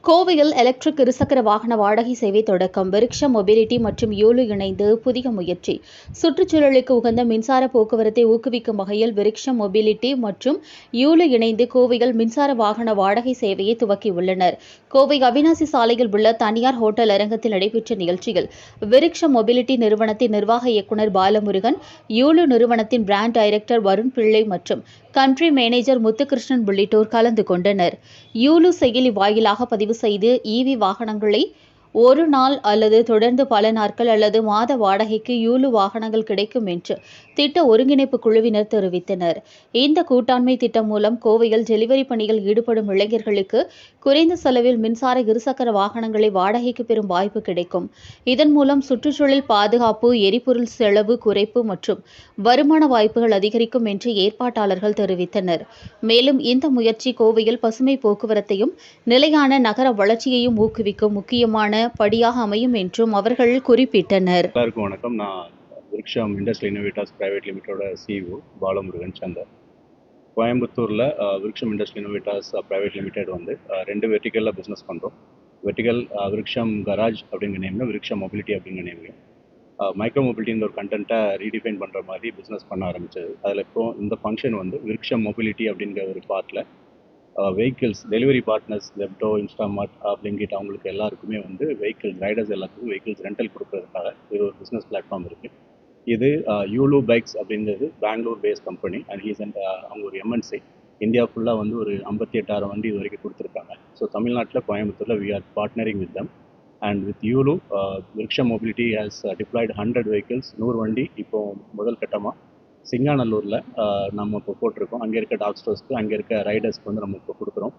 கோவையில் எலக்ட்ரிக் இருசக்கர வாகன வாடகை சேவை தொடக்கம். விருக்ஷம் மொபிலிட்டி மற்றும் யூலு இணைந்து புதிய முயற்சி. சுற்றுச்சூழலுக்கு உகந்த மின்சார போக்குவரத்தை ஊக்குவிக்கும் வகையில் விருக்ஷம் மொபிலிட்டி மற்றும் யூலு இணைந்து கோவையில் மின்சார வாகன வாடகை சேவையை துவக்கியுள்ளனர். கோவை அவிநாசி சாலையில் உள்ள தனியார் ஹோட்டல் அரங்கத்தில் நடைபெற்ற நிகழ்ச்சியில் விருக்ஷம் மொபிலிட்டி நிறுவனத்தின் நிர்வாக இயக்குநர் பாலமுருகன், யூலு நிறுவனத்தின் பிராண்ட் டைரக்டர் வருண் பிள்ளை மற்றும் கண்ட்ரி மேனேஜர் முத்துகிருஷ்ணன் உள்ளிட்டோர் கலந்து கொண்டனர். யூலு செயலி வாயிலாக பதிவு செய்து வாகனங்களை ஒரு நாள் அல்லது தொடர்ந்து பல நாட்கள் அல்லது மாத வாடகைக்கு யூலு வாகனங்கள் கிடைக்கும் என்று திட்ட ஒருங்கிணைப்பு குழுவினர் தெரிவித்தனர். இந்த கூட்டாண்மை திட்டம் மூலம் கோவையில் டெலிவரி பணியில் ஈடுபடும் இளைஞர்களுக்கு குறைந்த செலவில் மின்சார இருசக்கர வாகனங்களை வாடகைக்கு பெறும் வாய்ப்பு கிடைக்கும். இதன் மூலம் சுற்றுச்சூழல் பாதுகாப்பு, எரிபொருள் செலவு குறைப்பு மற்றும் வருமான வாய்ப்புகள் அதிகரிக்கும் என்று ஏற்பாட்டாளர்கள் தெரிவித்தனர். மேலும் இந்த முயற்சி கோவையில் பசுமை போக்குவரத்தையும் நிலையான நகர வளர்ச்சியையும் ஊக்குவிக்கும் முக்கியமான படியாக அமையும் என்றும் அவர்கள் குறிப்பிட்டனர். எல்லாருக்கும் வணக்கம். நான் விருக்ஷம் இண்டஸ்ட்ரியல் இன்னோவேட்டர்ஸ் பிரைவேட் லிமிட்டோட சிஇஓ பாலமுருகன் சந்தர். கோயம்புத்தூரில் Vriksham industrial innovators private limited வந்து 2 வெர்டிக்கலில் பிஸ்னஸ் பண்ணுறோம். வெர்டிக்கல் விருக்ஷம் கராஜ் அப்படிங்கிற நேமில், விருக்ஷம் மொபிலிட்டி அப்படிங்கிற நேம்லையும் மைக்ரோ மொபிலிட்டிங்கிற ஒரு கண்டென்ட்டை ரீடிஃபைன் பண்ணுற மாதிரி பிஸ்னஸ் பண்ண ஆரம்பிச்சது. அதில் இப்போ இந்த ஃபங்க்ஷன் வந்து விருக்ஷம் மொபிலிட்டி அப்படிங்கிற ஒரு பார்ட்டில் vehicles delivery partners, lepto, Instamart, Blinkit அவங்களுக்கு எல்லாருக்குமே வந்து வெஹிக்கிள்ஸ் ரைடர்ஸ் எல்லாத்துக்கும் வெஹிக்கிள்ஸ் ரெண்டல் கொடுக்கறதுக்காக இது ஒரு பிஸ்னஸ் பிளாட்ஃபார்ம் இருக்குது. இது யூலு பைக்ஸ் அப்படிங்கிறது பெங்களூர் பேஸ் கம்பெனி அண்ட் அவங்க ஒரு எம்என்சி. இந்தியா ஃபுல்லாக வந்து ஒரு 58,000 வண்டி இது வரைக்கும் கொடுத்துருக்காங்க. ஸோ தமிழ்நாட்டில் கோயம்புத்தூரில் we are partnering with them and with Yulu. Vriksham mobility has deployed 100 vehicles, 100 வண்டி இப்போது முதல் கட்டமாக சிங்காநல்லூரில் நம்ம இப்போ போட்டிருக்கோம். அங்கே இருக்க டாக் ஸ்டோர்ஸ்க்கு, அங்கே இருக்க ரைடர்ஸ்க்கு வந்து நம்ம இப்போ கொடுக்குறோம்.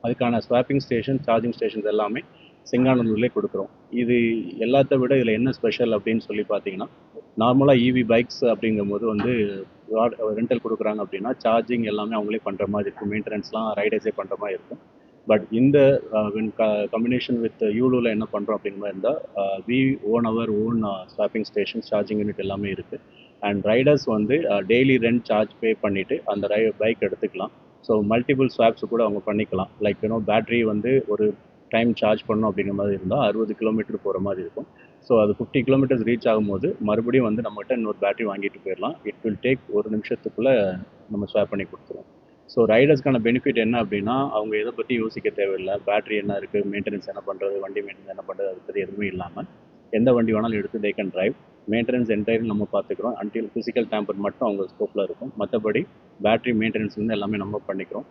அதுக்கான ஸ்வாப்பிங் ஸ்டேஷன், சார்ஜிங் ஸ்டேஷன்ஸ் எல்லாமே சிங்காநல்லூர்லேயே கொடுக்குறோம். இது எல்லாத்த விட இதில் என்ன ஸ்பெஷல் அப்படின்னு சொல்லி பார்த்தீங்கன்னா, நார்மலாக இவி பைக்ஸ் அப்படிங்கும்போது வந்து ரெண்டல் கொடுக்குறாங்க அப்படின்னா சார்ஜிங் எல்லாமே அவங்களே பண்ணுற மாதிரி இருக்கும், மெயின்டெனன்ஸ்லாம் ரைடர்ஸே பண்ணுற மாதிரி இருக்கும். பட் இந்த கம்பினேஷன் வித் யூலூவில் என்ன பண்ணுறோம் அப்படிங்கிற மாதிரி இருந்தால் we own our own swapping station, charging unit எல்லாமே இருக்குது. அண்ட் ரைடர்ஸ் வந்து டெய்லி ரெண்ட் சார்ஜ் பே பண்ணிவிட்டு அந்த பைக் எடுத்துக்கலாம். ஸோ மல்டிபிள் ஸ்வாப்ஸ் கூட அவங்க பண்ணிக்கலாம். லைக் பேட்ரி வந்து ஒரு டைம் சார்ஜ் பண்ணணும் அப்படிங்கிற மாதிரி இருந்தால் 60 கிலோமீட்டர் போகிற மாதிரி இருக்கும். ஸோ அது 50 கிலோமீட்டர்ஸ் ரீச் ஆகும்போது மறுபடியும் வந்து நம்மகிட்ட இன்னொரு பேட்டரி வாங்கிட்டு போயிடலாம். இட் வில் டேக் 1 நிமிஷத்துக்குள்ளே நம்ம ஸ்வாப் பண்ணி கொடுத்துருவோம். ஸோ ரைடர்ஸ்க்கான பெனிஃபிட் என்ன அப்படின்னா, அவங்க எதை பற்றி யோசிக்க தேவையில்லை. பேட்டரி என்ன இருக்குது, மெயின்டெனன்ஸ் என்ன பண்ணுறது, வண்டி மெயின்டெனன்ஸ் என்ன பண்ணுறது, அது பற்றி எதுவுமே இல்லாமல் எந்த வண்டி வேணாலும் எடுத்து they can drive. Maintenance entire நம்ம பார்த்துக்கிறோம். அன்டில் ஃபிசிக்கல் டேம்பர் மட்டும் அவங்க ஸ்கோப்பில் இருக்கும். மற்றபடி பேட்டரி மெயின்டெனன்ஸ் வந்து எல்லாமே நம்ம பண்ணிக்கிறோம்.